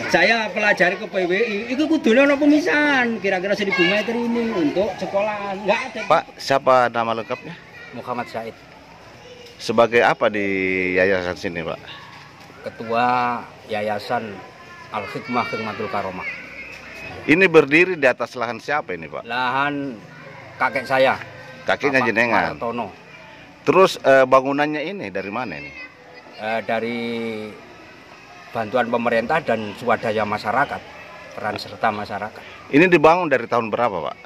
Saya pelajari ke PWI, itu kudune ono pemisahan kira-kira 1000 meter ini untuk sekolah. Enggak ada. Pak, siapa nama lengkapnya? Muhammad Said, Sebagai apa di yayasan sini, Pak? Ketua Yayasan Al-Hikmah Hikmatul Karomah. Ini berdiri di atas lahan siapa ini, Pak? Lahan kakek saya, Kakeknya Bapak jenengan. Martono. Terus bangunannya ini dari mana ini? Dari bantuan pemerintah dan swadaya masyarakat, peran serta masyarakat. Ini dibangun dari tahun berapa, Pak?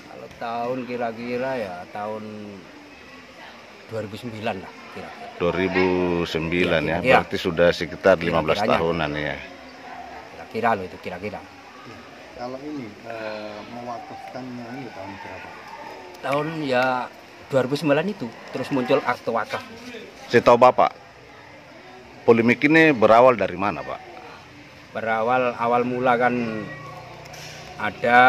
Kalau tahun kira-kira ya tahun 2009 lah kira-kira. 2009 ya, Iya. berarti sudah sekitar 15 Kira-kiranya. tahunan ya. Kira-kira loh itu kira-kira. Kalau ini mewakafkannya ini tahun berapa? Tahun ya 2009 itu terus muncul akte wakaf. Saya tahu Bapak, polemik ini berawal dari mana, Pak? Awal mula kan ada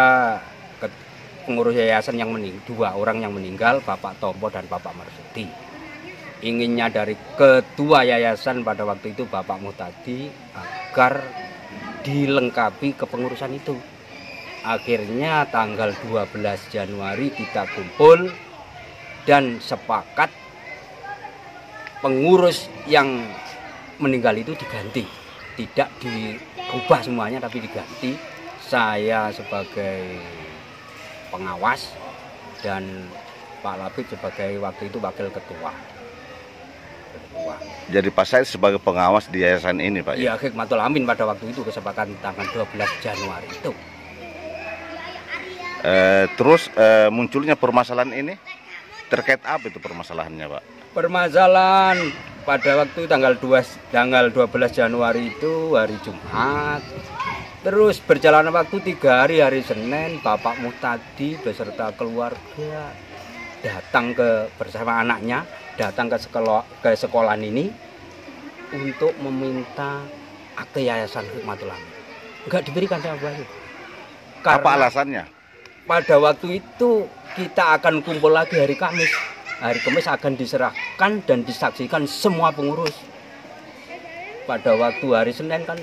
pengurus yayasan yang dua orang yang meninggal, Bapak Tompo dan Bapak Marsudi. Inginnya dari ketua yayasan pada waktu itu Bapak Muhtadi agar dilengkapi kepengurusan itu. Akhirnya tanggal 12 Januari kita kumpul dan sepakat pengurus yang meninggal itu diganti. Tidak dirubah semuanya tapi diganti. Saya sebagai pengawas dan Pak Labib sebagai waktu itu wakil ketua. Jadi Pak Said sebagai pengawas di yayasan ini, Pak? Iya, Hikmatul Amin pada waktu itu kesepakatan tanggal 12 Januari itu. Terus munculnya permasalahan ini terkait apa itu permasalahannya, Pak? Permasalahan pada waktu tanggal 12 Januari itu hari Jumat. Terus berjalan waktu 3 hari, hari Senin Bapak Muhtadi beserta keluarga datang bersama anaknya datang ke sekolah ini untuk meminta akte yayasan Hikmatul Amin. Enggak diberikan sama Bayu. Apa alasannya? Pada waktu itu kita akan kumpul lagi hari Kamis. Hari Kamis akan diserahkan dan disaksikan semua pengurus. Pada waktu hari Senin kan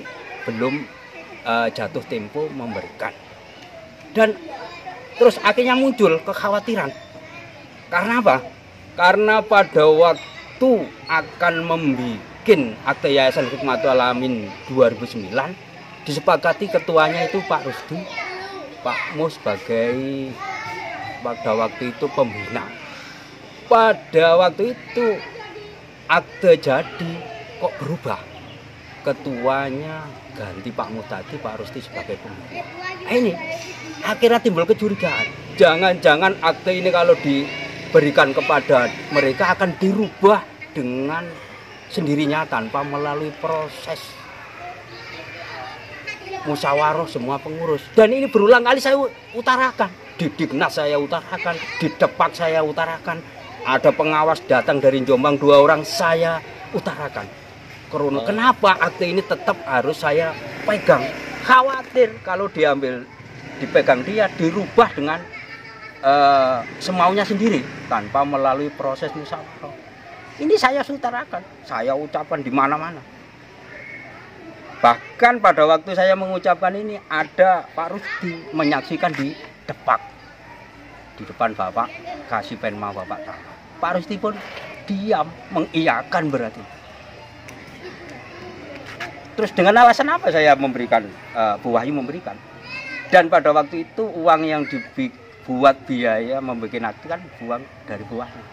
belum jatuh tempo memberikan. Dan terus akhirnya muncul kekhawatiran. Karena apa? Karena pada waktu akan membuat akte yayasan Hikmatul Amin 2009 disepakati ketuanya itu Pak Rusdi, Pak Mus sebagai pada waktu itu pembina. Pada waktu itu akte jadi kok berubah. Ketuanya ganti Pak Muhtadi, Pak Rusdi sebagai pembina. Nah, ini akhirnya timbul kecurigaan. Jangan-jangan akte ini kalau diberikan kepada mereka akan dirubah dengan sendirinya tanpa melalui proses musyawarah semua pengurus. Dan ini berulang kali saya utarakan. Di Dignas saya utarakan, di Depak saya utarakan. Ada pengawas datang dari Jombang 2 orang saya utarakan. Kenapa akte ini tetap harus saya pegang? Khawatir kalau dipegang dia dirubah dengan semaunya sendiri tanpa melalui proses musyawarah. Ini saya utarakan, saya ucapkan di mana-mana. Bahkan pada waktu saya mengucapkan ini ada Pak Rusdi menyaksikan di Depak, di depan Bapak Kasih Penma Bapak tahu. Pak Rusdi pun diam mengiyakan berarti. Terus dengan alasan apa saya memberikan, Bu Wahyu memberikan? Dan pada waktu itu uang yang dibuat biaya membuat akte kan uang dari Bu Wahyu.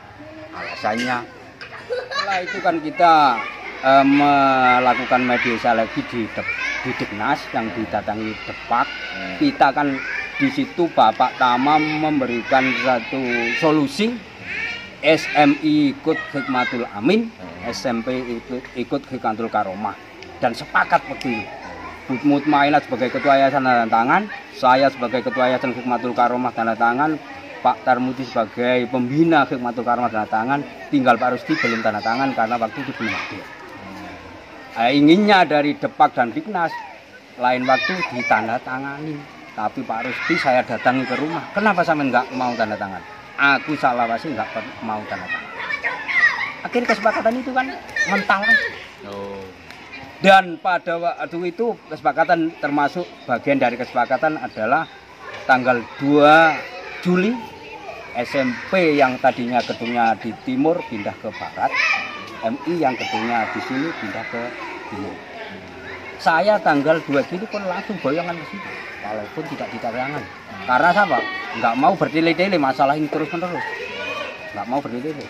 Alasannya, setelah itu kan kita melakukan mediasi lagi di Dignas yang didatangi Depak. Kita kan di situ Bapak Tama memberikan satu solusi. SMI ikut Hikmatul Amin, SMP ikut Hikmatul Karomah, dan sepakat begini. Bu Mutmainah sebagai ketua yayasan tanda tangan, saya sebagai ketua yayasan Hikmatul Karomah tanda tangan, Pak Tarmuti sebagai pembina Hikmatul Karomah tanda tangan, tinggal Pak Rusdi belum tanda tangan karena waktu itu belum hadir. Inginnya dari Depak dan Dignas lain waktu ditandatangani, tapi Pak Rusdi saya datangi ke rumah. Kenapa sampean nggak mau tanda tangan? Aku salah wasi nggak mau tanda tangan. Akhirnya kesepakatan itu kan mental. Dan pada waktu itu kesepakatan, termasuk bagian dari kesepakatan adalah tanggal 2 Juli SMP yang tadinya gedungnya di timur pindah ke barat, MI yang gedungnya di sini pindah ke timur. Saya tanggal 2 Juli pun langsung boyongan ke situ, walaupun tidak ditarangan. Karena apa? Nggak mau bertele-tele masalah ini terus-menerus. Nggak mau bertele-tele.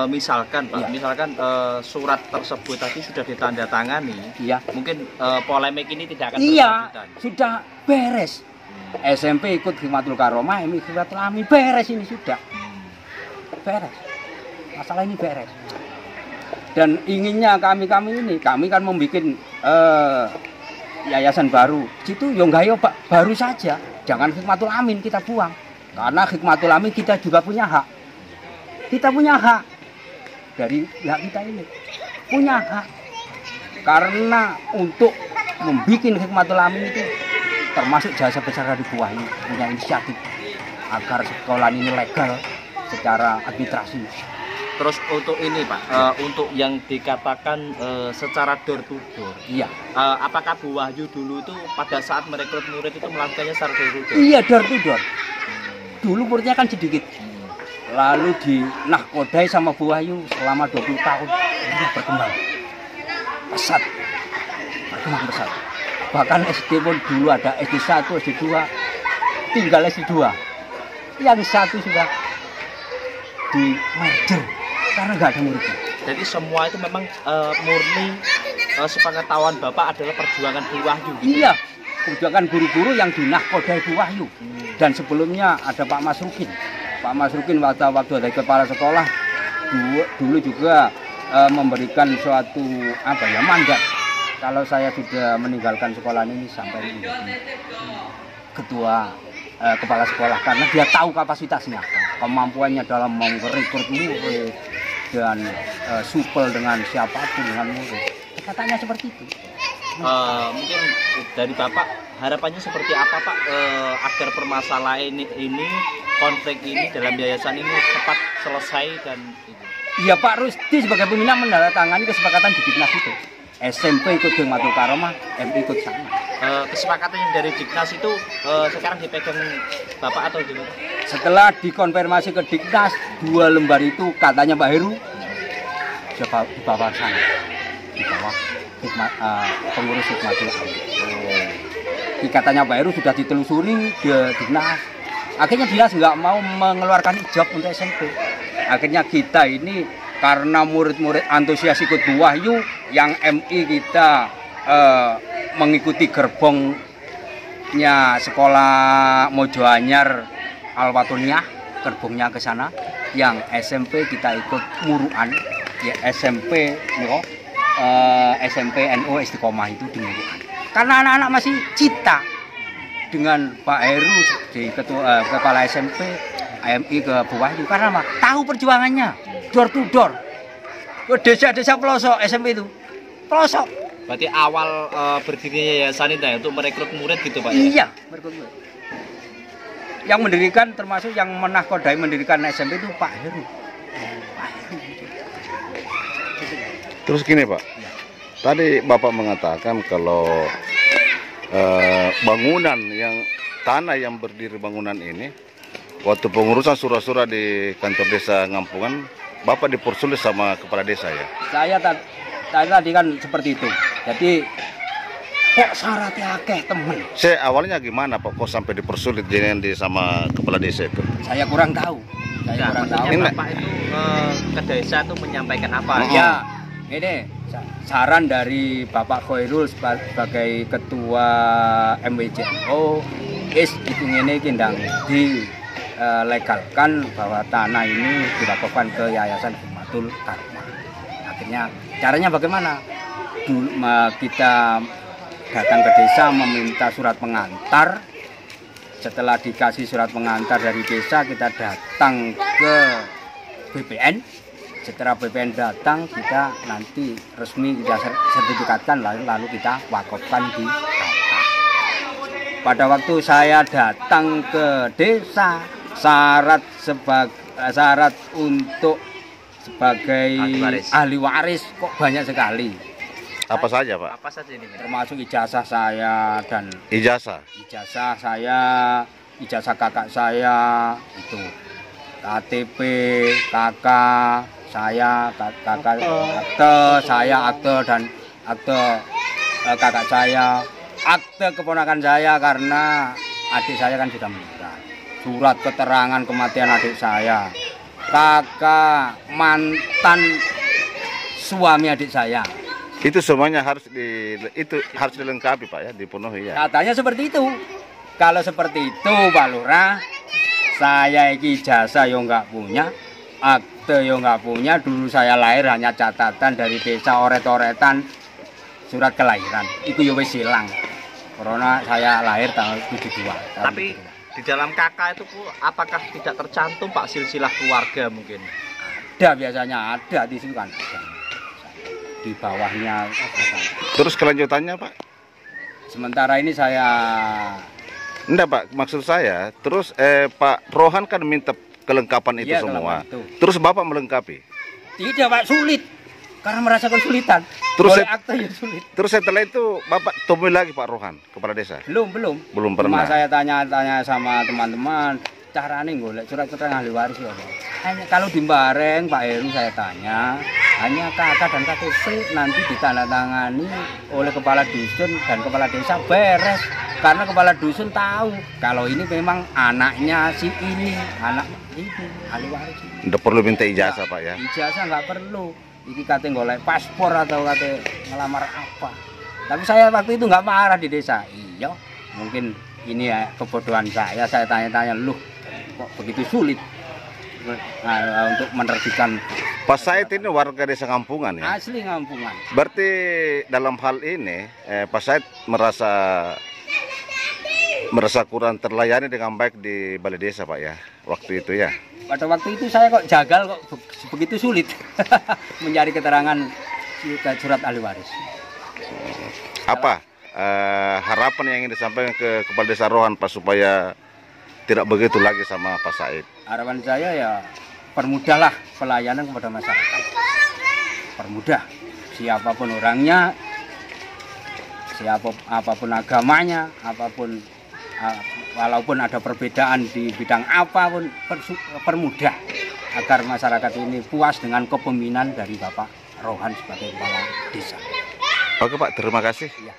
Misalkan Pak, Iya. misalkan surat tersebut tadi sudah ditandatangani, Iya. mungkin polemik ini tidak akan Iya, berkelanjutan. sudah beres. SMP ikut Khidmatul Karomah, MI Khidmatul Amin, beres ini sudah. Beres. Masalah ini beres. Dan inginnya kami ini, kami kan membuat yayasan baru. Situ yo enggak yo Pak, baru saja. Jangan Khidmatul Amin kita buang. Karena Khidmatul Amin kita juga punya hak. Kita punya hak dari pihak kita ini. Punya hak. Karena untuk membuat Khidmatul Amin itu termasuk jasa besar dari Buahyu punya inisiatif agar sekolah ini legal secara administrasi. Terus untuk ini Pak, untuk yang dikatakan secara door to door, Iya. apakah Bu Wahyu dulu itu pada saat merekrut murid itu melakukannya secara door to door? Iya, door to door. Dulu muridnya kan sedikit. Lalu di nahkodai sama Bu Wahyu selama 20 tahun ini berkembang pesat. Berkembang pesat. Bahkan SD pun dulu ada SD 1, SD 2, tinggal SD 2. Yang satu sudah di merger karena nggak ada muridnya. Jadi semua itu memang murni sepengetahuan Bapak adalah perjuangan Bu Wahyu. Iya, perjuangan guru-guru yang di nahkodai Bu Wahyu. Dan sebelumnya ada Pak Mas Rukin. Pak Mas Rukin waktu ada kepala sekolah dulu juga memberikan suatu mandat. Kalau saya sudah meninggalkan sekolah ini sampai menjadi ketua kepala sekolah karena dia tahu kapasitasnya, kemampuannya dalam merekrut murid dan supel dengan siapapun dengan murid. Katanya seperti itu. Mungkin dari Bapak harapannya seperti apa Pak agar permasalahan ini konflik ini dalam yayasan ini cepat selesai dan itu. Iya, Pak Rusdi sebagai pembina menandatangani kesepakatan di Diknas itu. SMP ikut Khidmatul Karomah, MI ikut sama. Kesepakatan yang dari Diknas itu sekarang dipegang Bapak atau gimana? Setelah dikonfirmasi ke Diknas, 2 lembar itu katanya Pak Heru di bawah sana, di bawah pengurus Khidmatul Amin. Katanya Pak Heru sudah ditelusuri di Diknas. Akhirnya Dinas nggak mau mengeluarkan ijab untuk SMP. Akhirnya kita ini karena murid-murid antusias ikut Bu Wahyu, yang MI kita mengikuti gerbongnya sekolah Mojo Anyar Al-Watoniyah, gerbongnya ke sana. Yang SMP kita ikut Muruan, ya SMP SMP NU Istiqomah itu di Muruan. Karena anak-anak masih cinta dengan Pak Heru di kepala SMP AMI ke Bu Wahyu karena apa? Tahu perjuangannya, door to door, ke desa-desa pelosok SMP itu, pelosok. Berarti awal berdirinya yayasan ini untuk merekrut murid gitu Pak? Iya, merekrut murid. Yang mendirikan termasuk yang menahkodai mendirikan SMP itu Pak Heru. Terus gini Pak, tadi Bapak mengatakan kalau bangunan tanah yang berdiri bangunan ini, waktu pengurusan surah-surah di kantor desa Ngampungan, Bapak dipersulit sama kepala desa ya? Saya tadi kan seperti itu. Jadi kok syaratnya akeh temen. Saya awalnya gimana Pak, kok sampai dipersulit sama kepala desa itu? Saya kurang tahu. Saya kurang tahu. Maksudnya Bapak itu ke desa itu menyampaikan apa? Ya, ini saran dari Bapak Khairul sebagai ketua MWJO itu ngene iki ndang dilegalkan bahwa tanah ini dilakukan ke Yayasan Khidmatul Karomah. Akhirnya caranya bagaimana? Dulu kita datang ke desa meminta surat pengantar. Setelah dikasih surat pengantar dari desa, kita datang ke BPN. Setelah BPN datang, kita nanti resmi kita sertifikatkan, lalu kita wakafkan di kota. Pada waktu saya datang ke desa, syarat untuk sebagai ahli waris kok banyak sekali. Apa saja Pak? Apa saja ini? termasuk ijazah saya dan Ijazah. ijazah saya, ijazah kakak saya itu, KTP kakak saya, kakak akte saya, akte dan akte kakak saya, akte keponakan saya karena adik saya kan sudah meninggal, surat keterangan kematian adik saya, kakak mantan suami adik saya. Itu semuanya harus dilengkapi Pak ya, dipenuhi ya. Katanya seperti itu. Kalau seperti itu Pak Lurah, saya iki ijazah yo nggak punya, akte yo nggak punya. Dulu saya lahir hanya catatan dari desa oret-oretan surat kelahiran. Itu yo wis hilang. Karena saya lahir tanggal 72. Tapi di dalam kakak itu Bu, apakah tidak tercantum Pak silsilah keluarga mungkin? ada, biasanya ada di situ kan. Ada. Di bawahnya. Terus kelanjutannya Pak? Sementara ini saya Enggak Pak, maksud saya, terus Pak Rohan kan minta kelengkapan itu Iya, semua. kelengkapan itu. Terus Bapak melengkapi. tidak Pak, sulit. Karena merasa kesulitan. Terus Oleh saya- akte ya sulit. Terus setelah itu Bapak temui lagi Pak Rohan, kepala desa? Belum. Belum Cuma pernah. saya tanya sama teman-teman, caranya golek surat keterangan ahli waris ya, Pak. Hanya kalau di Bareng Pak Heru saya tanya, hanya kakak dan KTP nanti ditandatangani oleh kepala dusun dan kepala desa beres. Karena kepala dusun tahu kalau ini memang anaknya si ini, anak itu ahli waris. Nggak perlu minta ijazah Pak ya? Ijazah nggak perlu. Ini katanya golek paspor atau katanya ngelamar apa. Tapi saya waktu itu nggak marah di desa. Iya, mungkin ini ya kebodohan saya tanya-tanya, loh kok begitu sulit untuk menerbitkan Pak Said ini warga desa Kampungan ya? asli Kampungan. Berarti dalam hal ini Pak Said merasa kurang terlayani dengan baik di balai desa Pak ya, waktu itu ya? Pada waktu itu saya kok jagal kok begitu sulit mencari keterangan surat ahli waris. Apa harapan yang ingin disampaikan ke kepala desa Rohan Pak supaya tidak begitu lagi sama Pak Said? Harapan saya ya permudahlah pelayanan kepada masyarakat. Permudah siapapun orangnya, apapun agamanya, walaupun ada perbedaan di bidang apapun, permudah agar masyarakat ini puas dengan kepemimpinan dari Bapak Rohan sebagai kepala desa. Oke Pak, terima kasih. Ya.